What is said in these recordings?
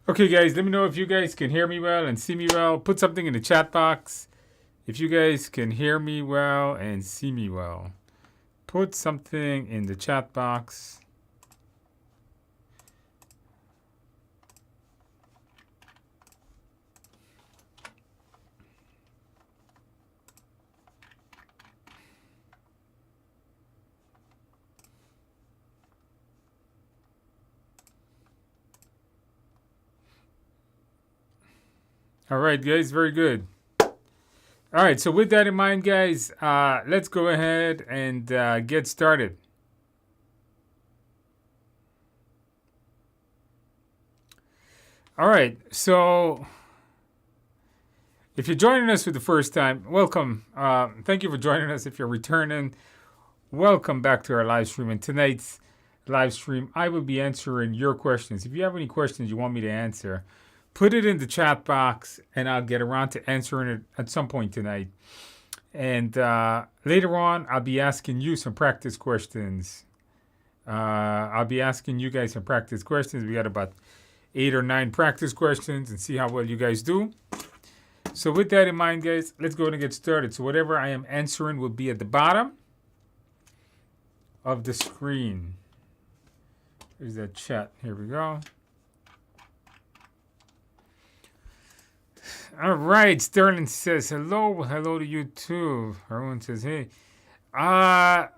Okay, guys, let me know if you guys can hear me well and see me well. Put something in the chat box if you guys can hear me well and see me well. Put something in the chat box. All right, guys, very good. All right, so with that in mind, guys, let's go ahead and get started. All right, so if you're joining us for the first time, welcome. Thank you for joining us. If you're returning, welcome back to our live stream. And tonight's live stream, I will be answering your questions. If you have any questions you want me to answer, put it in the chat box, and I'll get around to answering it at some point tonight. And later on, I'll be asking you some practice questions. I'll be asking you guys some practice questions. We got about 8 or 9 practice questions and see how well you guys do. So with that in mind, guys, let's go ahead and get started. So whatever I am answering will be at the bottom of the screen. There's that chat. Here we go. All right, Sterling says hello. Hello to you too. Everyone says hey. Aaron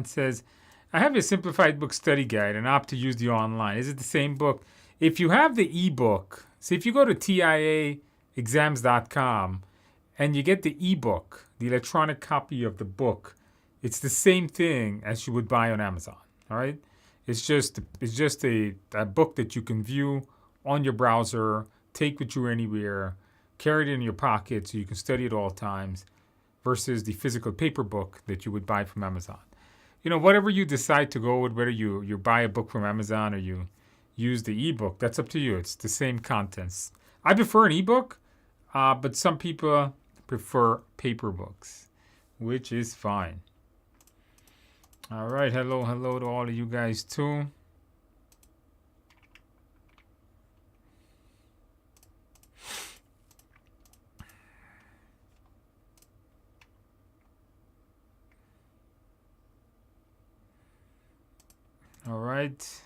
says, I have a simplified book study guide and opt to use the online. Is it the same book? If you have the ebook, so if you go to TIAexams.com and you get the ebook, the electronic copy of the book, it's the same thing as you would buy on Amazon. All right, it's just a book that you can view on your browser, take with you anywhere, carry it in your pocket so you can study at all times, versus the physical paper book that you would buy from Amazon. You know, whatever you decide to go with, whether you buy a book from Amazon or you use the ebook, that's up to you. It's the same contents. I prefer an ebook, but some people prefer paper books, which is fine. All right, hello to all of you guys too. All right.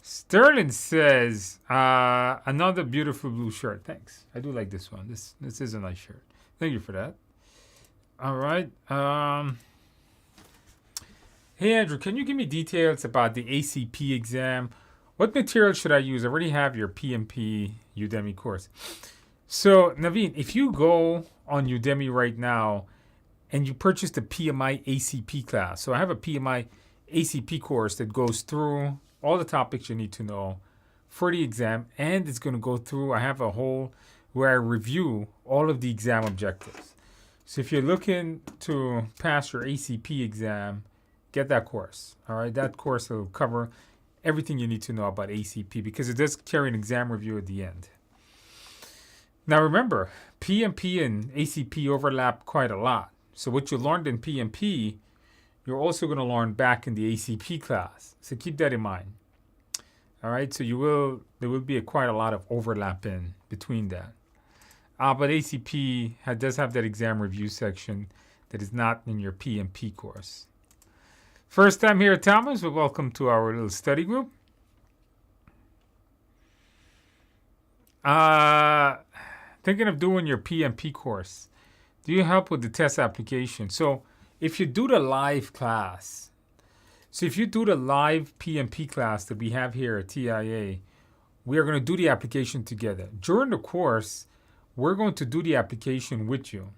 Sterling says, another beautiful blue shirt. Thanks. I do like this one. This is a nice shirt. Thank you for that. All right. Hey, Andrew, can you give me details about the ACP exam? What material should I use? I already have your PMP Udemy course. So, Naveen, if you go on Udemy right now and you purchase the PMI-ACP class, so I have a PMI-ACP course that goes through all the topics you need to know for the exam, and it's going to go through, I have a whole where I review all of the exam objectives. So if you're looking to pass your ACP exam, get that course. All right, that course will cover everything you need to know about ACP because it does carry an exam review at the end. Now remember, PMP and ACP overlap quite a lot. So what you learned in PMP, you're also going to learn back in the ACP class. So keep that in mind. All right, so there will be quite a lot of overlap in between that. But ACP does have that exam review section that is not in your PMP course. First time here, Thomas, well, welcome to our little study group. Thinking of doing your PMP course. Do you help with the test application? So if you do the live class, so if you do the live PMP class that we have here at TIA, we are going to do the application together. During the course, we're going to do the application with you.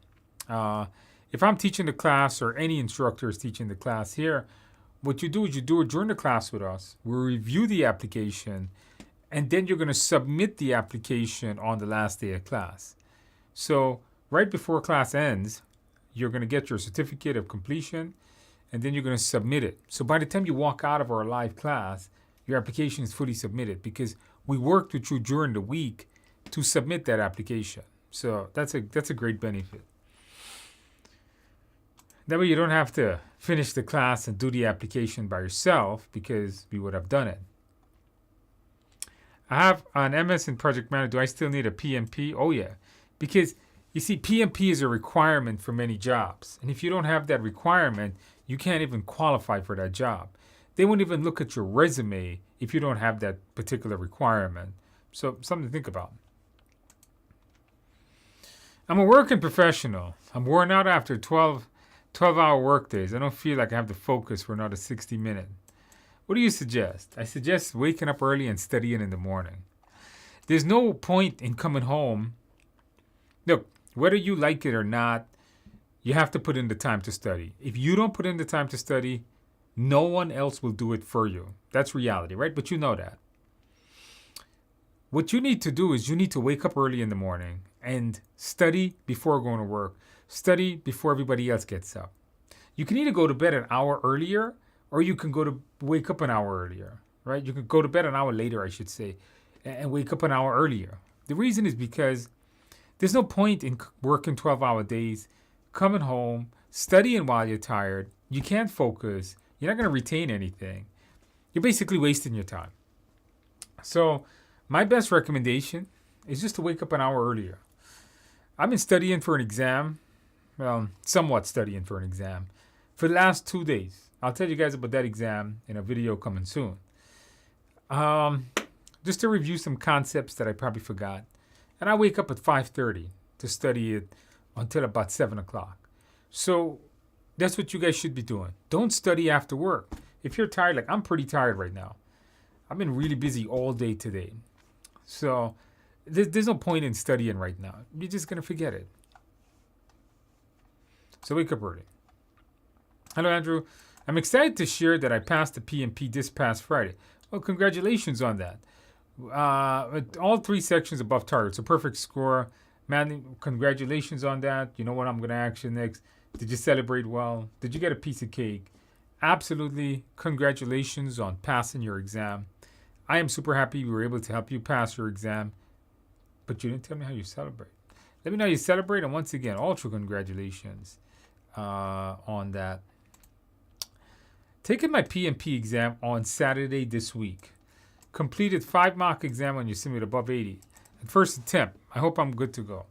If I'm teaching the class or any instructor is teaching the class here, what you do is you do it during the class with us. We'll review the application, and then you're going to submit the application on the last day of class. So right before class ends, you're going to get your certificate of completion, and then you're going to submit it. So by the time you walk out of our live class, your application is fully submitted because we worked with you during the week to submit that application. So that's a great benefit. That way you don't have to finish the class and do the application by yourself because we would have done it. I have an MS in Project Manager. Do I still need a PMP? Oh, yeah. Because you see, PMP is a requirement for many jobs. And if you don't have that requirement, you can't even qualify for that job. They won't even look at your resume if you don't have that particular requirement. So, something to think about. I'm a working professional. I'm worn out after 12-hour work days. I don't feel like I have the focus for another 60 minutes. What do you suggest? I suggest waking up early and studying in the morning. There's no point in coming home. Look, whether you like it or not, you have to put in the time to study. If you don't put in the time to study, no one else will do it for you. That's reality, right? But you know that. What you need to do is you need to wake up early in the morning and study before going to work. Study before everybody else gets up. You can either go to bed an hour earlier or you can wake up an hour earlier, right? You can go to bed an hour later, I should say, and wake up an hour earlier. The reason is because there's no point in working 12-hour days, coming home, studying while you're tired. You can't focus. You're not going to retain anything. You're basically wasting your time. So my best recommendation is just to wake up an hour earlier. I've been studying for an exam, well, somewhat studying for an exam, for the last 2 days. I'll tell you guys about that exam in a video coming soon. Just to review some concepts that I probably forgot. And I wake up at 5:30 to study it until about 7 o'clock. So that's what you guys should be doing. Don't study after work. If you're tired, like I'm pretty tired right now. I've been really busy all day today. So there's no point in studying right now. You're just going to forget it. So wake up early. Hello, Andrew. I'm excited to share that I passed the PMP this past Friday. Well, congratulations on that. All 3 sections above target. It's a perfect score. Man, congratulations on that. You know what I'm going to ask you next. Did you celebrate well? Did you get a piece of cake? Absolutely. Congratulations on passing your exam. I am super happy we were able to help you pass your exam. But you didn't tell me how you celebrate. Let me know how you celebrate. And once again, ultra congratulations on that. Taking my PMP exam on Saturday this week. Completed 5 mock exam on Yosemite above 80. And first attempt. I hope I'm good to go.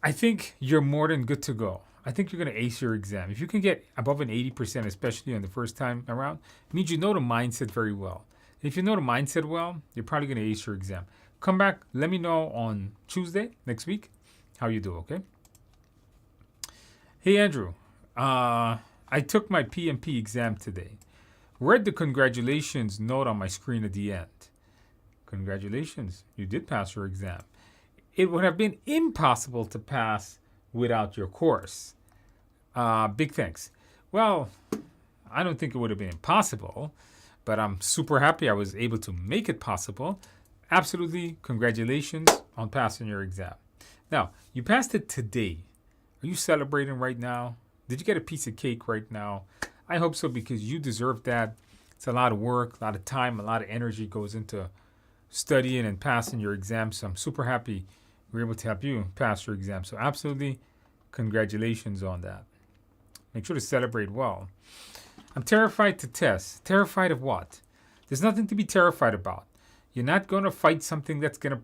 I think you're more than good to go. I think you're going to ace your exam. If you can get above an 80%, especially on the first time around, it means you know the mindset very well. If you know the mindset well, you're probably going to ace your exam. Come back. Let me know on Tuesday next week how you do, okay? Hey, Andrew. I took my PMP exam today. Read the congratulations note on my screen at the end. Congratulations. You did pass your exam. It would have been impossible to pass without your course. Big thanks. Well, I don't think it would have been impossible, but I'm super happy I was able to make it possible. Absolutely, congratulations on passing your exam. Now, you passed it today. Are you celebrating right now? Did you get a piece of cake right now? I hope so because you deserve that. It's a lot of work, a lot of time, a lot of energy goes into studying and passing your exam. So I'm super happy we were able to help you pass your exam. So absolutely, congratulations on that. Make sure to celebrate well. I'm terrified to test. Terrified of what? There's nothing to be terrified about. You're not going to fight something that's going to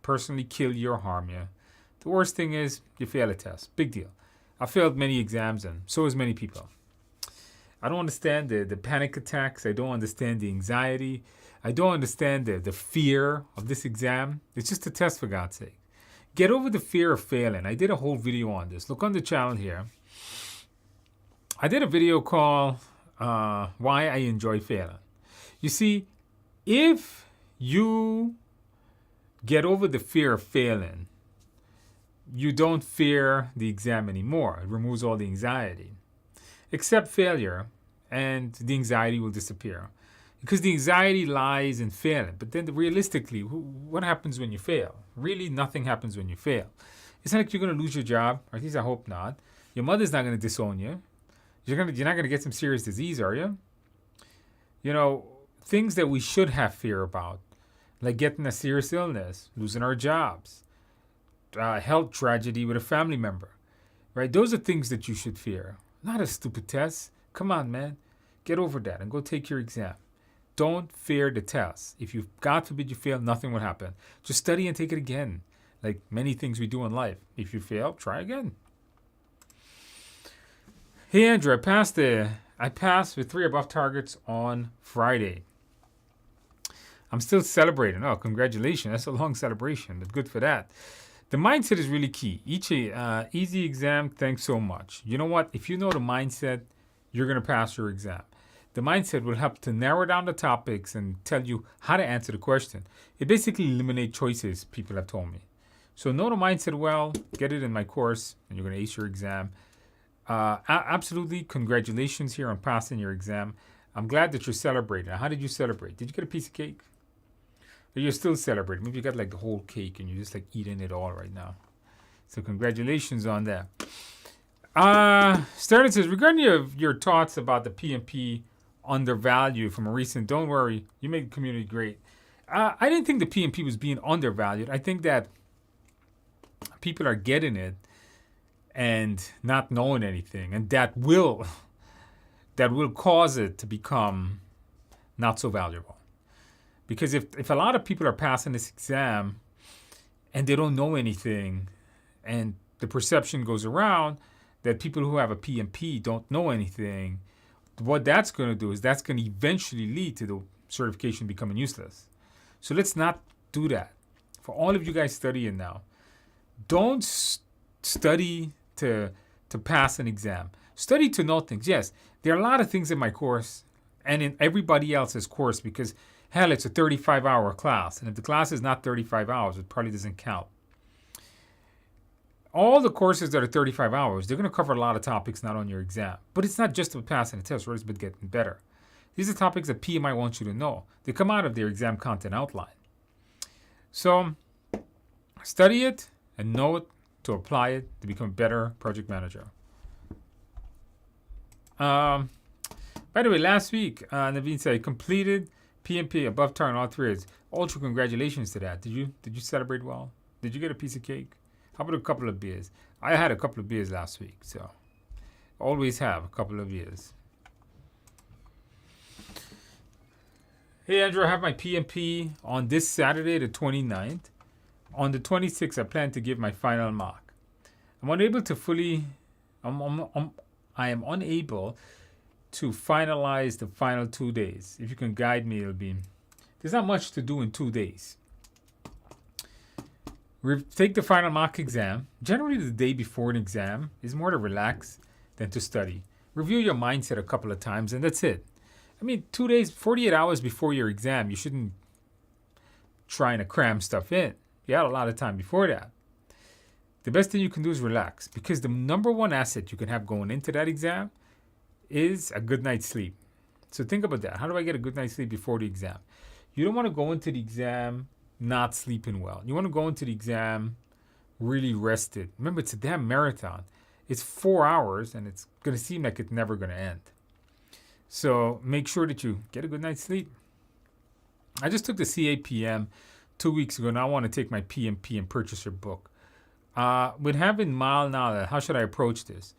personally kill you or harm you. The worst thing is you fail a test. Big deal. I failed many exams and so has many people. I don't understand the panic attacks. I don't understand the anxiety. I don't understand the fear of this exam. It's just a test, for God's sake. Get over the fear of failing. I did a whole video on this. Look on the channel here. I did a video called Why I Enjoy Failing. You see, if you get over the fear of failing, you don't fear the exam anymore. It removes all the anxiety. Accept failure and the anxiety will disappear. Because the anxiety lies in failing. But then realistically, what happens when you fail? Really, nothing happens when you fail. It's not like you're going to lose your job, or at least I hope not. Your mother's not going to disown you. You're not going to get some serious disease, are you? You know, things that we should have fear about, like getting a serious illness, losing our jobs, health tragedy with a family member. right? Those are things that you should fear, not a stupid test. Come on, man. Get over that and go take your exam. Don't fear the test. If you, God forbid, you fail, nothing will happen. Just study and take it again. Like many things we do in life. If you fail, try again. Hey, Andrew, I passed with 3 above targets on Friday. I'm still celebrating. Oh, congratulations. That's a long celebration, but good for that. The mindset is really key. Each easy exam, thanks so much. You know what? If you know the mindset, you're going to pass your exam. The mindset will help to narrow down the topics and tell you how to answer the question. It basically eliminates choices, people have told me. So know the mindset well, get it in my course, and you're going to ace your exam. Absolutely, congratulations here on passing your exam. I'm glad that you're celebrating. How did you celebrate? Did you get a piece of cake? Or you're still celebrating? Maybe you got like the whole cake and you're just like eating it all right now. So congratulations on that. Sterling says, regarding your thoughts about the PMP undervalued from a recent, don't worry, you made the community great. I didn't think the PMP was being undervalued. I think that people are getting it and not knowing anything, and that will cause it to become not so valuable. Because if a lot of people are passing this exam and they don't know anything, and the perception goes around that people who have a PMP don't know anything, what that's going to do is that's going to eventually lead to the certification becoming useless. So let's not do that. For all of you guys studying now, don't study to pass an exam. Study to know things. Yes, there are a lot of things in my course and in everybody else's course because, hell, it's a 35-hour class. And if the class is not 35 hours, it probably doesn't count. All the courses that are 35 hours, they're going to cover a lot of topics not on your exam. But it's not just about passing a test, right? It's about getting better. These are topics that PMI wants you to know. They come out of their exam content outline. So study it and know it to apply it to become a better project manager. By the way, last week, Naveen said, I completed PMP above target in all 3 areas. Ultra congratulations to that. Did you celebrate well? Did you get a piece of cake? How about a couple of beers? I had a couple of beers last week, so always have a couple of beers. Hey, Andrew, I have my PMP on this Saturday, the 29th. On the 26th, I plan to give my final mark. I am unable to finalize the final 2 days. If you can guide me, there's not much to do in 2 days. Take the final mock exam. Generally, the day before an exam is more to relax than to study. Review your mindset a couple of times, and that's it. I mean, 2 days, 48 hours before your exam, you shouldn't try to cram stuff in. You had a lot of time before that. The best thing you can do is relax, because the number one asset you can have going into that exam is a good night's sleep. So think about that. How do I get a good night's sleep before the exam? You don't want to go into the exam not sleeping well. You want to go into the exam really rested. Remember, it's a damn marathon. It's 4 hours, and it's going to seem like it's never going to end. So make sure that you get a good night's sleep. I just took the CAPM 2 weeks ago, and I want to take my PMP and purchase your book. With having Mal now, how should I approach this?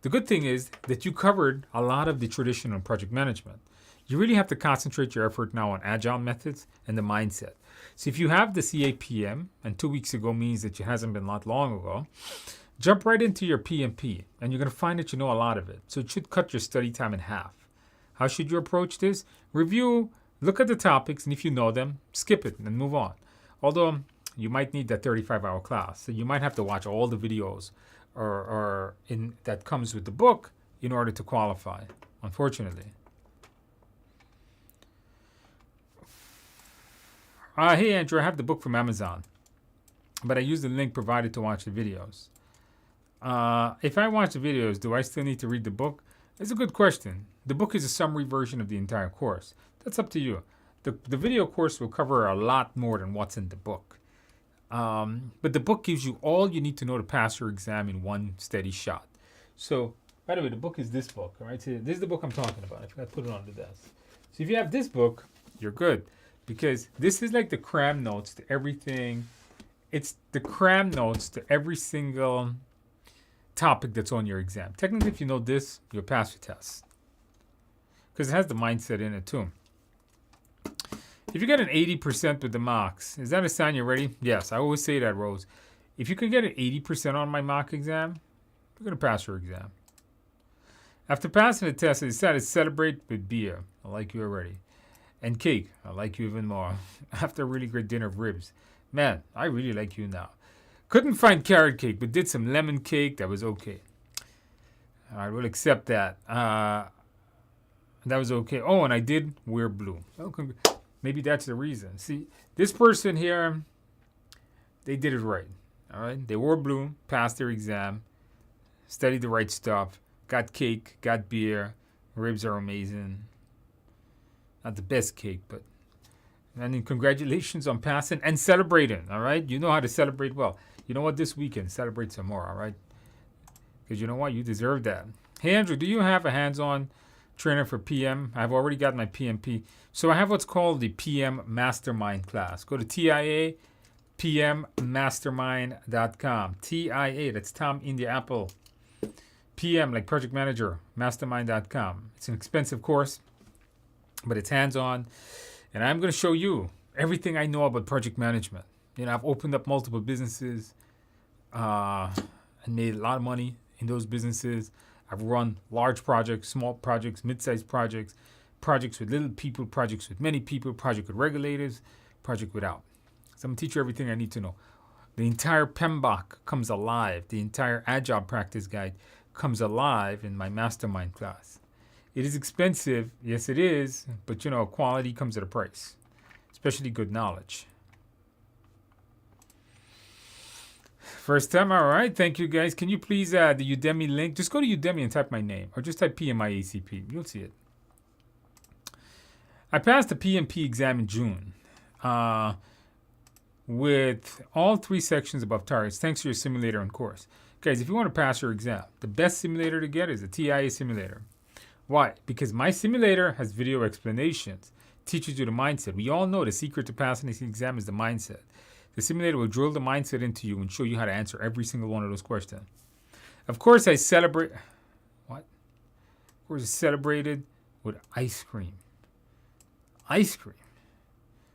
The good thing is that you covered a lot of the traditional project management. You really have to concentrate your effort now on Agile methods and the mindset. So if you have the CAPM, and 2 weeks ago means that it hasn't been not long ago, jump right into your PMP, and you're going to find that you know a lot of it. So it should cut your study time in half. How should you approach this? Review, look at the topics, and if you know them, skip it and move on. Although you might need that 35-hour class, so you might have to watch all the videos or that comes with the book in order to qualify, unfortunately. Hey, Andrew, I have the book from Amazon, but I use the link provided to watch the videos. If I watch the videos, do I still need to read the book? It's a good question. The book is a summary version of the entire course. That's up to you. The video course will cover a lot more than what's in the book. But the book gives you all you need to know to pass your exam in one steady shot. So, by the way, the book is this book, all right? So this is the book I'm talking about. I forgot to put it on the desk. So if you have this book, you're good. Because this is like the cram notes to everything. It's the cram notes to every single topic that's on your exam. Technically, if you know this, you'll pass your test. Because it has the mindset in it too. If you get an 80% with the mocks, is that a sign you're ready? Yes, I always say that, Rose. If you can get an 80% on my mock exam, you're going to pass your exam. After passing the test, I decided to celebrate with beer. I like you already. And cake. I like you even more. After a really great dinner of ribs. Man, I really like you now. Couldn't find carrot cake, but did some lemon cake. That was okay. I will accept that. That was okay. Oh, and I did wear blue. Oh, maybe that's the reason. See, this person here, they did it right. All right? They wore blue, passed their exam, studied the right stuff, got cake, got beer. Ribs are amazing. Not the best cake, but... And then congratulations on passing and celebrating, all right? You know how to celebrate well. You know what? This weekend, celebrate some more, all right? Because you know what? You deserve that. Hey, Andrew, do you have a hands-on trainer for PM? I've already got my PMP. So I have what's called the PM Mastermind class. Go to TIAPMmastermind.com. TIA, that's Tom India Apple. PM, like project manager, mastermind.com. It's an expensive course, but it's hands-on. And I'm going to show you everything I know about project management. You know, I've opened up multiple businesses and made a lot of money in those businesses. I've run large projects, small projects, mid-sized projects, projects with little people, projects with many people, project with regulators, project without. So I'm going to teach you everything I need to know. The entire PMBOK comes alive. The entire Agile practice guide comes alive in my mastermind class. It is expensive, yes it is, but you know, quality comes at a price, especially good knowledge. First time, all right, thank you guys. Can you please the Udemy link? Just go to Udemy and type my name, or just type PMI-ACP, you'll see it. I passed the PMP exam in June with all 3 sections above targets, thanks to your simulator and course. Guys, if you want to pass your exam, the best simulator to get is the TIA simulator. Why? Because my simulator has video explanations, teaches you the mindset. We all know the secret to passing this exam is the mindset. The simulator will drill the mindset into you and show you how to answer every single one of those questions. Of course, I celebrate... What? Of course, I celebrated with ice cream. Ice cream?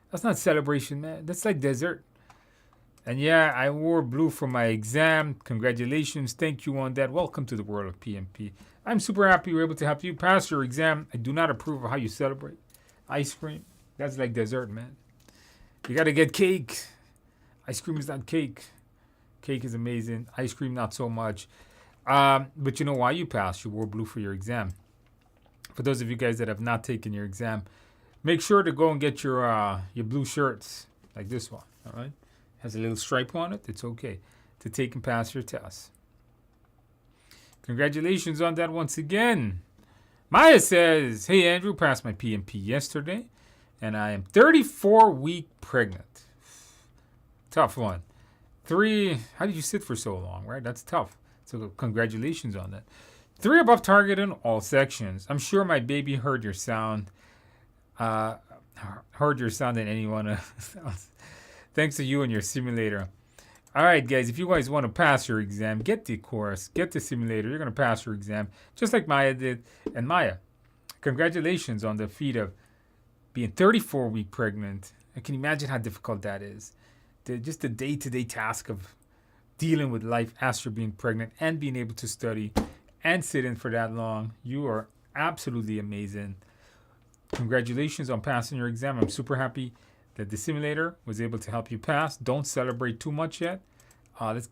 That's not celebration, man. That's like dessert. And yeah, I wore blue for my exam. Congratulations. Thank you on that. Welcome to the world of PMP. I'm super happy we're able to help you pass your exam. I do not approve of how you celebrate. Ice cream, that's like dessert, man. You got to get cake. Ice cream is not cake. Cake is amazing. Ice cream, not so much. But you know why you passed? You wore blue for your exam. For those of you guys that have not taken your exam, make sure to go and get your blue shirts, like this one, all right? Has a little stripe on it. It's okay to take and pass your test. Congratulations on that once again. Maya says, hey, Andrew, passed my PMP yesterday, and I am 34-week pregnant. Tough one. How did you sit for so long, right? That's tough. So congratulations on that. 3 above target in all sections. I'm sure my baby heard your sound. Heard your sound than anyone else. Thanks to you and your simulator. All right, guys, if you guys want to pass your exam, get the course, get the simulator. You're going to pass your exam, just like Maya did. And Maya, congratulations on the feat of being 34-week pregnant. I can imagine how difficult that is. Just the day-to-day task of dealing with life after being pregnant and being able to study and sit in for that long. You are absolutely amazing. Congratulations on passing your exam. I'm super happy that the simulator was able to help you pass. Don't celebrate too much yet. Let's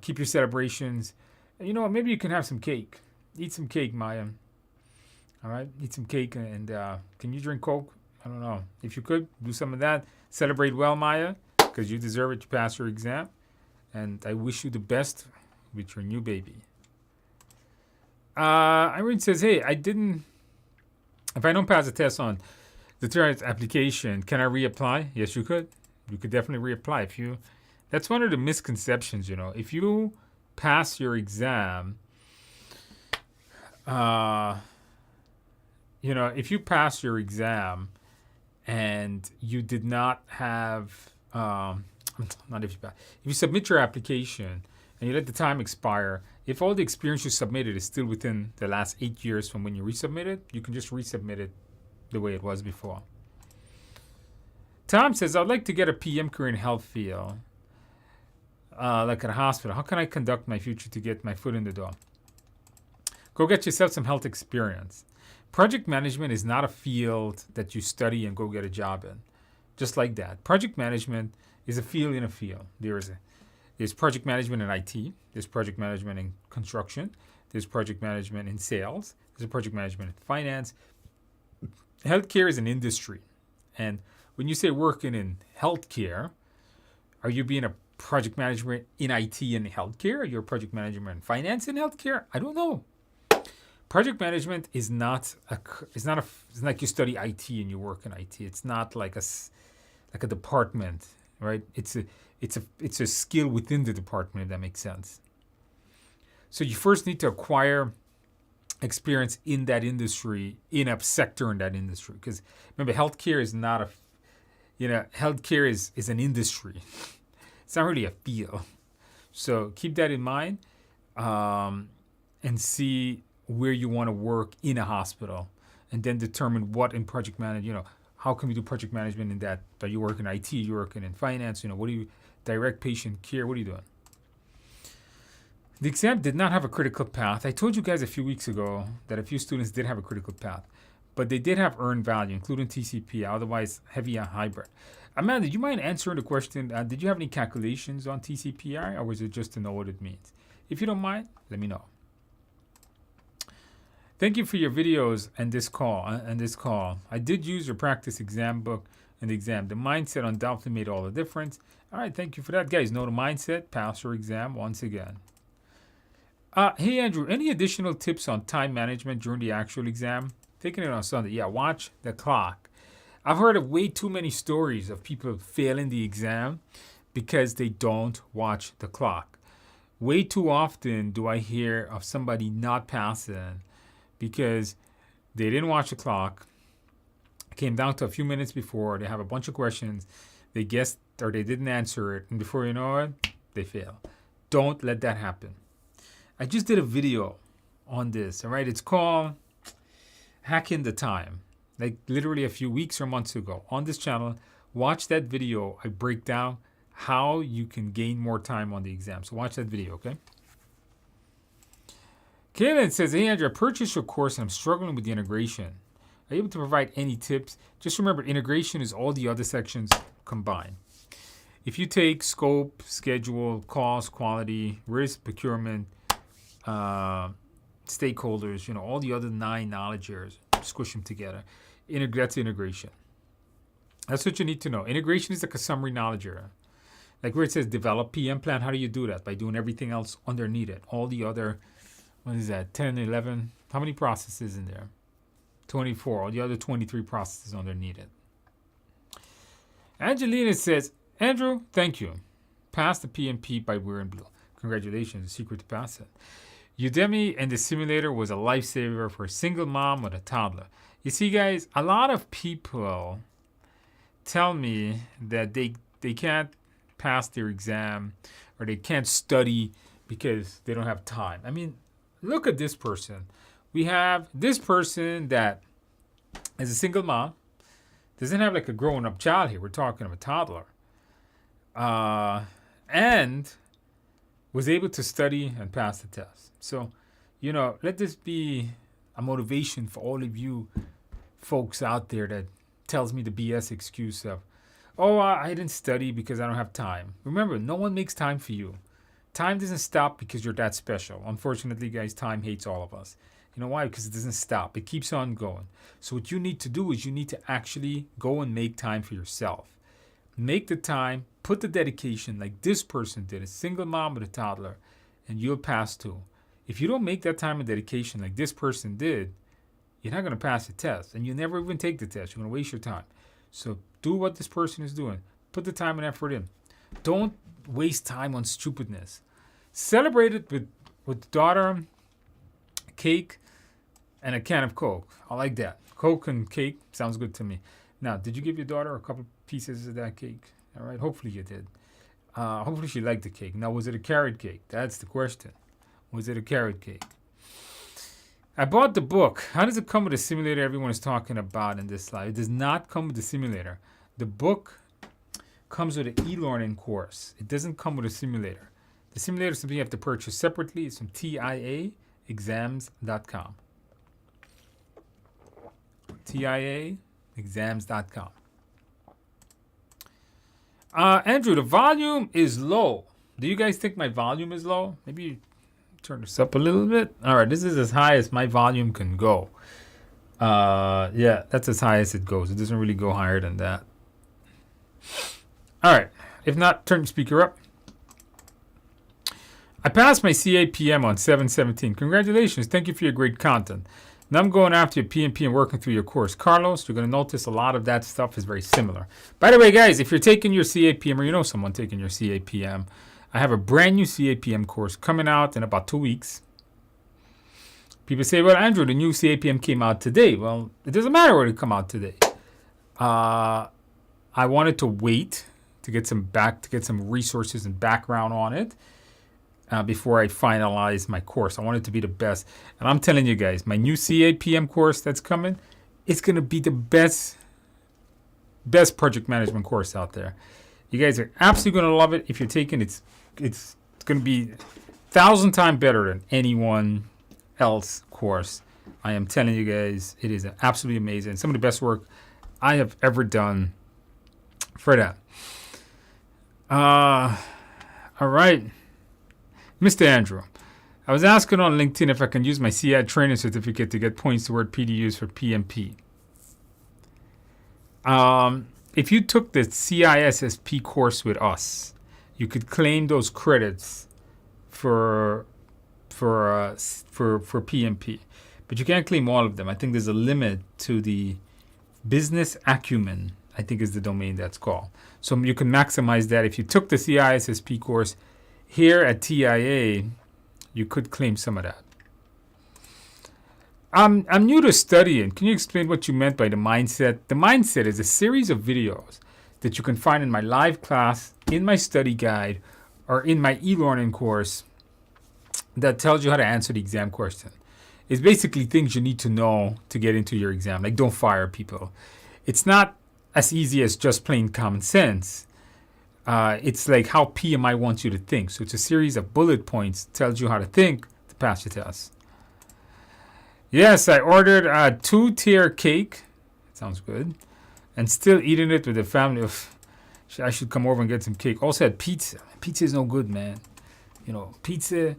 keep your celebrations. Maybe you can have some cake. Eat some cake, Maya. All right, eat some cake, and can you drink Coke? I don't know. If you could, do some of that. Celebrate well, Maya, because you deserve it to pass your exam. And I wish you the best with your new baby. Irene says, hey, if I don't pass the test on the third application, can I reapply? Yes, you could. You could definitely reapply. That's one of the misconceptions, If you pass your exam, if you pass your exam and you did not have, if you submit your application and you let the time expire, if all the experience you submitted is still within the last 8 years from when you resubmitted, you can just resubmit it the way it was before. Tom says, I'd like to get a PM career in health field, like at a hospital. How can I conduct my future to get my foot in the door? Go get yourself some health experience. Project management is not a field that you study and go get a job in. Just like that. Project management is a field in a field. There's project management in IT. There's project management in construction. There's project management in sales. There's project management in finance. Healthcare is an industry. And when you say working in healthcare, are you being a project management in IT and healthcare? Are you a project management in finance and healthcare? I don't know. Project management is not it's like you study IT and you work in IT. It's not like a department, right? It's a skill within the department, if that makes sense. So you first need to acquire experience in that industry, in a sector in that industry. Because remember, healthcare is not healthcare is an industry. It's not really a field. So keep that in mind, and see where you want to work in a hospital, and then determine what in project management, how can we do project management in that? Are you working in IT? You working in finance? What do you, direct patient care? What are you doing? The exam did not have a critical path. I told you guys a few weeks ago that a few students did have a critical path, but they did have earned value, including TCP, otherwise heavy on hybrid. Amanda, do you mind answering the question? Did you have any calculations on TCPI, or was it just to know what it means? If you don't mind, let me know. Thank you for your videos and this call. I did use your practice exam book and the exam. The mindset undoubtedly made all the difference. All right, thank you for that. Guys, know the mindset, pass your exam once again. Hey, Andrew, any additional tips on time management during the actual exam? Taking it on Sunday. Yeah, watch the clock. I've heard of way too many stories of people failing the exam because they don't watch the clock. Way too often do I hear of somebody not passing because they didn't watch the clock, came down to a few minutes before, they have a bunch of questions, they guessed or they didn't answer it, and before you know it, they fail. Don't let that happen. I just did a video on this, all right? It's called Hacking the Time, like literally a few weeks or months ago on this channel. Watch that video. I break down how you can gain more time on the exam. So watch that video, okay? Kaylin says, hey, Andrew, I purchased your course and I'm struggling with the integration. Are you able to provide any tips? Just remember, integration is all the other sections combined. If you take scope, schedule, cost, quality, risk, procurement, stakeholders, all the other 9 knowledge areas, squish them together. That's integration. That's what you need to know. Integration is like a summary knowledge area. Like where it says develop PM plan, how do you do that? By doing everything else underneath it. All the other, 10, 11, how many processes in there? 24, all the other 23 processes underneath it. Angelina says, Andrew, thank you. Passed the PMP by wearing blue. Congratulations, the secret to pass it. Udemy and the simulator was a lifesaver for a single mom with a toddler. You see, guys, a lot of people tell me that they can't pass their exam or they can't study because they don't have time. I mean, look at this person. We have this person that is a single mom, doesn't have like a grown-up child here. We're talking of a toddler. And was able to study and pass the test. So, let this be a motivation for all of you folks out there that tells me the BS excuse of, I didn't study because I don't have time. Remember, no one makes time for you. Time doesn't stop because you're that special. Unfortunately, guys, time hates all of us. You know why? Because it doesn't stop. It keeps on going. So what you need to do is you need to actually go and make time for yourself. Make the time, put the dedication like this person did, a single mom with a toddler, and you'll pass too. If you don't make that time and dedication like this person did, you're not going to pass the test, and you'll never even take the test. You're going to waste your time. So do what this person is doing. Put the time and effort in. Don't waste time on stupidness. Celebrate it with daughter, cake, and a can of Coke. I like that. Coke and cake sounds good to me. Now, did you give your daughter a couple pieces of that cake? All right, hopefully you did. Hopefully she liked the cake. Now, was it a carrot cake? That's the question. Was it a carrot cake? I bought the book. How does it come with a simulator everyone is talking about in this slide? It does not come with a simulator. The book comes with an e-learning course. It doesn't come with a simulator. The simulator is something you have to purchase separately. It's from TIAexams.com. TIAexams.com. Andrew, the volume is low. Do you guys think my volume is low? Maybe turn this up a little bit. All right, this is as high as my volume can go. Yeah, that's as high as it goes. It doesn't really go higher than that. All right, if not, turn the speaker up. I passed my CAPM on 7/17. Congratulations. Thank you for your great content. Now I'm going after your PMP and working through your course. Carlos, you're going to notice a lot of that stuff is very similar. By the way, guys, if you're taking your CAPM or you know someone taking your CAPM, I have a brand new CAPM course coming out in about 2 weeks. People say, well, Andrew, the new CAPM came out today. Well, it doesn't matter when it come out today. I wanted to wait to get some resources and background on it before I finalize my course. I want it to be the best. And I'm telling you guys, my new CAPM course that's coming, it's going to be the best project management course out there. You guys are absolutely going to love it. If you're taking it, it's going to be 1,000 times better than anyone else course. I am telling you guys, it is absolutely amazing. Some of the best work I have ever done for that. All right. Mr. Andrew, I was asking on LinkedIn if I can use my CI training certificate to get points toward PDUs for PMP. If you took the CISSP course with us, you could claim those credits for PMP, but you can't claim all of them. I think there's a limit to the business acumen, I think is the domain that's called. So you can maximize that. If you took the CISSP course here at TIA, you could claim some of that. I'm new to studying. Can you explain what you meant by the mindset? The mindset is a series of videos that you can find in my live class, in my study guide, or in my e-learning course that tells you how to answer the exam question. It's basically things you need to know to get into your exam. Like, don't fire people. It's not as easy as just plain common sense. It's like how PMI wants you to think. So it's a series of bullet points that tells you how to think to pass your test. Yes, I ordered a 2-tier cake. Sounds good. And still eating it with a family of... I should come over and get some cake. Also had pizza. Pizza is no good, man. You know, pizza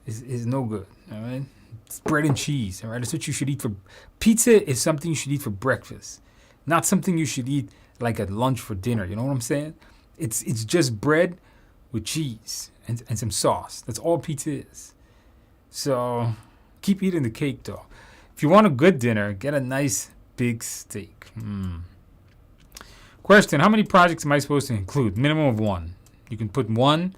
is no good. All right? It's bread and cheese. All right? That's what you should eat for... Pizza is something you should eat for breakfast. Not something you should eat like at lunch for dinner. You know what I'm saying? It's just bread with cheese and some sauce. That's all pizza is. So... keep eating the cake, though. If you want a good dinner, get a nice big steak. Question, how many projects am I supposed to include? Minimum of 1. You can put 1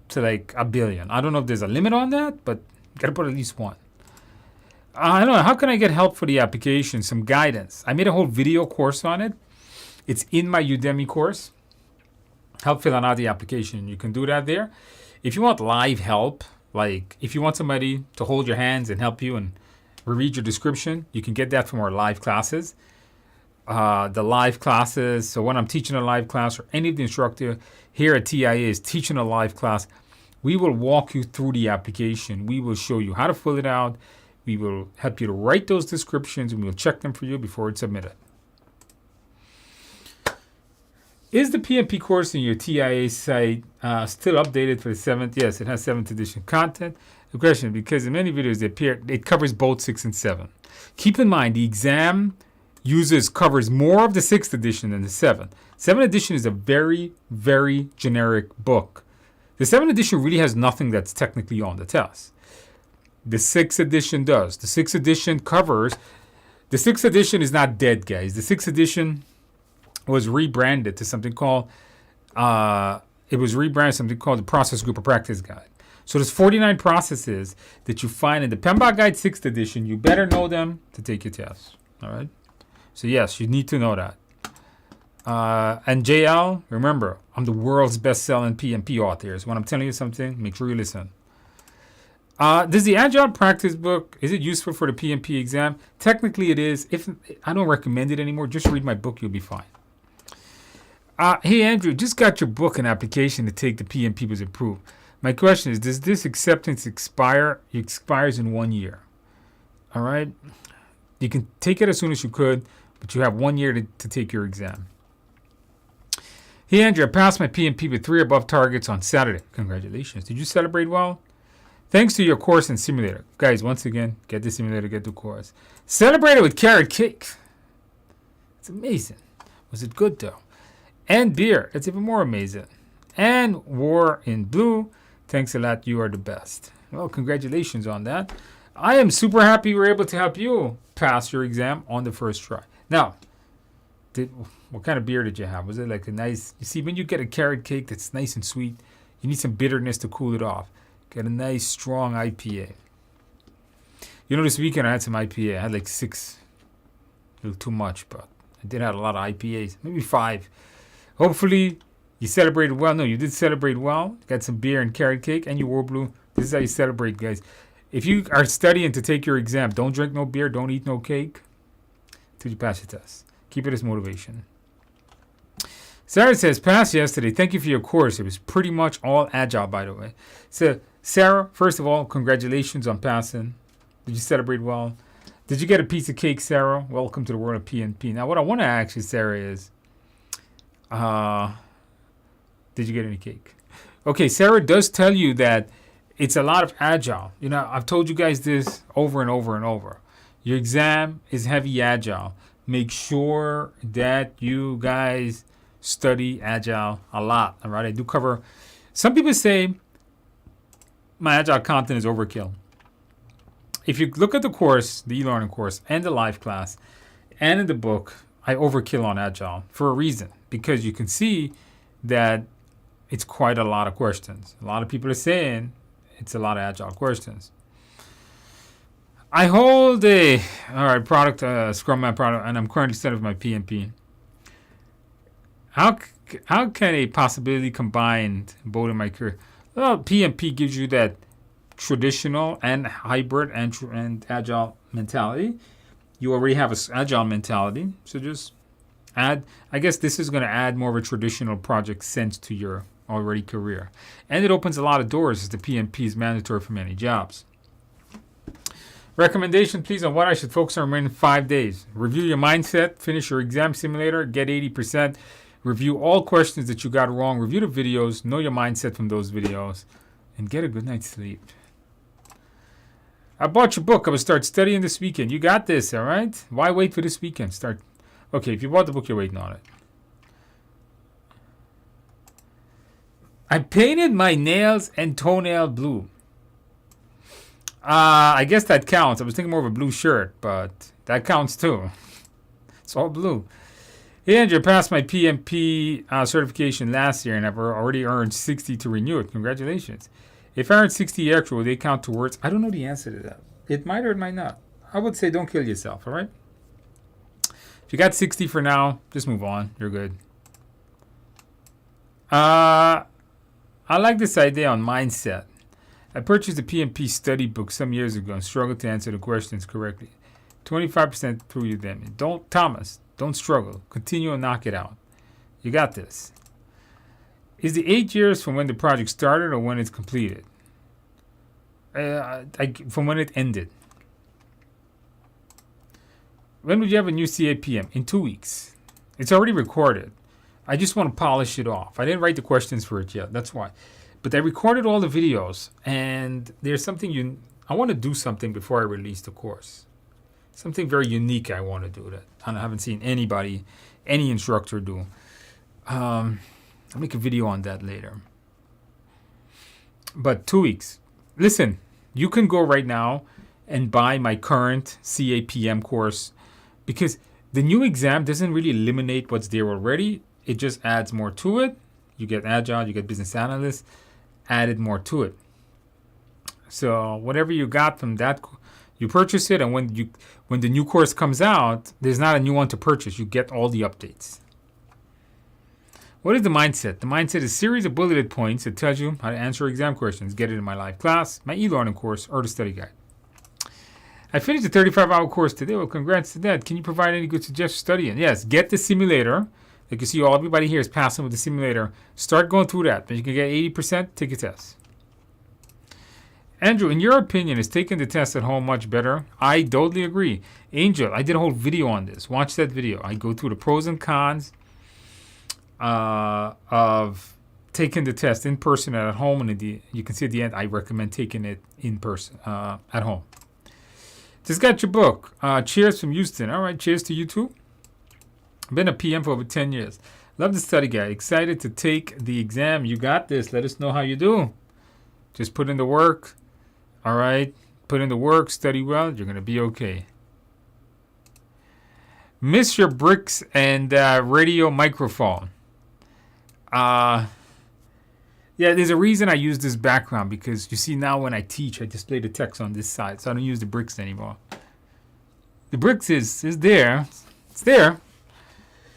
to like 1 billion. I don't know if there's a limit on that, but you got to put at least 1. I don't know. How can I get help for the application? Some guidance. I made a whole video course on it. It's in my Udemy course. Help filling out the application. You can do that there. If you want live help, like, if you want somebody to hold your hands and help you and read your description, you can get that from our live classes. The live classes, so when I'm teaching a live class or any of the instructor here at TIA is teaching a live class, we will walk you through the application. We will show you how to fill it out. We will help you to write those descriptions, and we'll check them for you before it's submitted. Is the PMP course in your TIA site still updated for the 7th? Yes, it has 7th edition content. The question, because in many videos it covers both 6 and 7. Keep in mind, the exam covers more of the 6th edition than the 7th. 7th edition is a very, very generic book. The 7th edition really has nothing that's technically on the test. The 6th edition does. The 6th edition covers... The 6th edition is not dead, guys. The 6th edition... was rebranded to something called the Process Group of Practice Guide. So there's 49 processes that you find in the PMBOK Guide 6th edition. You better know them to take your test. All right? So yes, you need to know that. And JL, remember, I'm the world's best-selling PMP author. So when I'm telling you something, make sure you listen. Does the Agile practice book, is it useful for the PMP exam? Technically it is. If I don't recommend it anymore, just read my book, you'll be fine. Hey Andrew, just got your book and application to take the PMP was approved. My question is, does this acceptance expire? It expires in 1 year. All right? You can take it as soon as you could, but you have 1 year to take your exam. Hey Andrew, I passed my PMP with 3 above targets on Saturday. Congratulations. Did you celebrate well? Thanks to your course and simulator. Guys, once again, get the simulator, get the course. Celebrated with carrot cake. It's amazing. Was it good though? And beer. That's even more amazing. And wore in blue. Thanks a lot. You are the best. Well, congratulations on that. I am super happy we were able to help you pass your exam on the first try. Now, what kind of beer did you have? Was it like a nice... You see, when you get a carrot cake that's nice and sweet, you need some bitterness to cool it off. Get a nice, strong IPA. You know, this weekend I had some IPA. I had like 6. A little too much, but I did have a lot of IPAs. Maybe 5. Hopefully, you celebrated well. No, you did celebrate well. Got some beer and carrot cake, and you wore blue. This is how you celebrate, guys. If you are studying to take your exam, don't drink no beer, don't eat no cake till you pass your test. Keep it as motivation. Sarah says, passed yesterday. Thank you for your course. It was pretty much all Agile, by the way. So, Sarah, first of all, congratulations on passing. Did you celebrate well? Did you get a piece of cake, Sarah? Welcome to the world of PMP. Now, what I want to ask you, Sarah, is, did you get any cake? Okay, Sarah does tell you that it's a lot of Agile. You know, I've told you guys this over and over and over. Your exam is heavy Agile. Make sure that you guys study Agile a lot. All right, I do cover. Some people say my Agile content is overkill. If you look at the course, the e-learning course, and the live class, and in the book, I overkill on Agile for a reason. Because you can see that it's quite a lot of questions. A lot of people are saying it's a lot of Agile questions. I hold a product, Scrum Man product, and I'm currently studying my PMP. How can a possibility combine both in my career? Well, PMP gives you that traditional and hybrid and Agile mentality. You already have an Agile mentality, so just add. I guess this is going to add more of a traditional project sense to your already career, and it opens a lot of doors as the PMP is mandatory for many jobs. Recommendation, please, on what I should focus on in 5 days. Review your mindset, finish your exam simulator, get 80%. Review all questions that you got wrong. Review the videos, know your mindset from those videos, and get a good night's sleep. I bought your book. I will start studying this weekend. You got this, all right? Why wait for this weekend? Start. Okay, if you bought the book, you're waiting on it. I painted my nails and toenail blue. I guess that counts. I was thinking more of a blue shirt, but that counts too. It's all blue. Hey, Andrew, I passed my PMP certification last year, and I've already earned 60 to renew it. Congratulations. If I earned 60 extra, will they count towards? I don't know the answer to that. It might or it might not. I would say don't kill yourself, all right? If you got 60 for now, just move on. You're good. I like this idea on mindset. I purchased a PMP study book some years ago and struggled to answer the questions correctly. 25% through Udemy. Don't struggle. Continue and knock it out. You got this. Is the 8 years from when the project started or when it's completed? From when it ended. When would you have a new CAPM? In 2 weeks. It's already recorded. I just want to polish it off. I didn't write the questions for it yet. That's why. But I recorded all the videos, and there's something I want to do something before I release the course. Something very unique I want to do that I haven't seen any instructor do. I'll make a video on that later. But 2 weeks. Listen, you can go right now and buy my current CAPM course because the new exam doesn't really eliminate what's there already. It just adds more to it. You get Agile, you get Business Analyst, added more to it. So whatever you got from that, you purchase it, and when the new course comes out, there's not a new one to purchase. You get all the updates. What is the mindset? The mindset is a series of bulleted points that tells you how to answer exam questions. Get it in my live class, my e-learning course, or the study guide. I finished a 35-hour course today. Well, congrats to that. Can you provide any good suggestions for studying? Yes, get the simulator. Like you see, everybody here is passing with the simulator. Start going through that. When you can get 80%, take a test. Andrew, in your opinion, is taking the test at home much better? I totally agree. Angel, I did a whole video on this. Watch that video. I go through the pros and cons of taking the test in person and at home, and you can see at the end I recommend taking it in person at home. Just got your book. Cheers from Houston. All right, cheers to you too. Been a PM for over 10 years. Love the study guide. Excited to take the exam. You got this. Let us know how you do. Just put in the work. All right, put in the work. Study well. You're gonna be okay. Miss your bricks and radio microphone. Yeah, there's a reason I use this background, because you see now when I teach, I display the text on this side, so I don't use the bricks anymore. The bricks is there. It's there.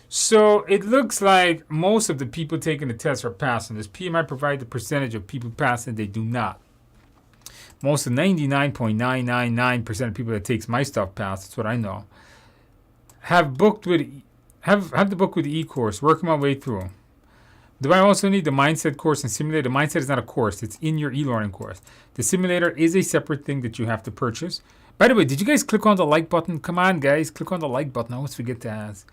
So it looks like most of the people taking the test are passing. Does PMI provide the percentage of people passing? They do not. Most of 99.999% of people that takes my stuff pass. That's what I know. Have the book with the e-course. Working my way through. Do I also need the mindset course and simulator? The mindset is not a course. It's in your e-learning course. The simulator is a separate thing that you have to purchase. By the way, did you guys click on the like button? Come on, guys. Click on the like button. I always forget to ask.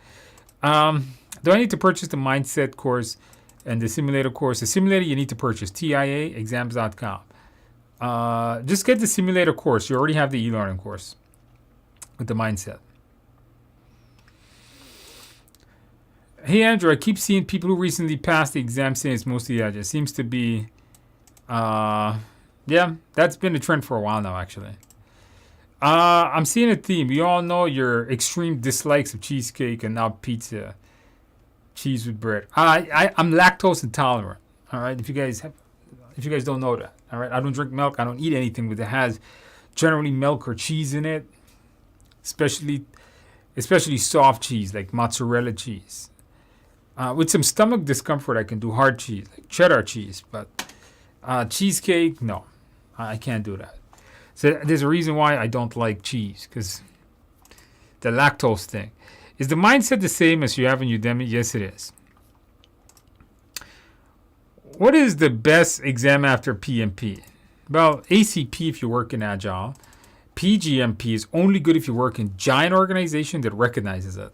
Do I need to purchase the mindset course and the simulator course? The simulator you need to purchase. TIAexams.com. Just get the simulator course. You already have the e-learning course with the mindset. Hey, Andrew, I keep seeing people who recently passed the exam saying it's mostly Agile. It seems to be, yeah, that's been a trend for a while now, actually. I'm seeing a theme. We all know your extreme dislikes of cheesecake and now pizza, cheese with bread. I'm lactose intolerant. All right, if you guys don't know that, all right, I don't drink milk. I don't eat anything that has generally milk or cheese in it, especially soft cheese like mozzarella cheese. With some stomach discomfort, I can do hard cheese, like cheddar cheese. But cheesecake, no. I can't do that. So there's a reason why I don't like cheese, because the lactose thing. Is the mindset the same as you have in Udemy? Yes, it is. What is the best exam after PMP? Well, ACP if you work in Agile. PGMP is only good if you work in giant organization that recognizes it.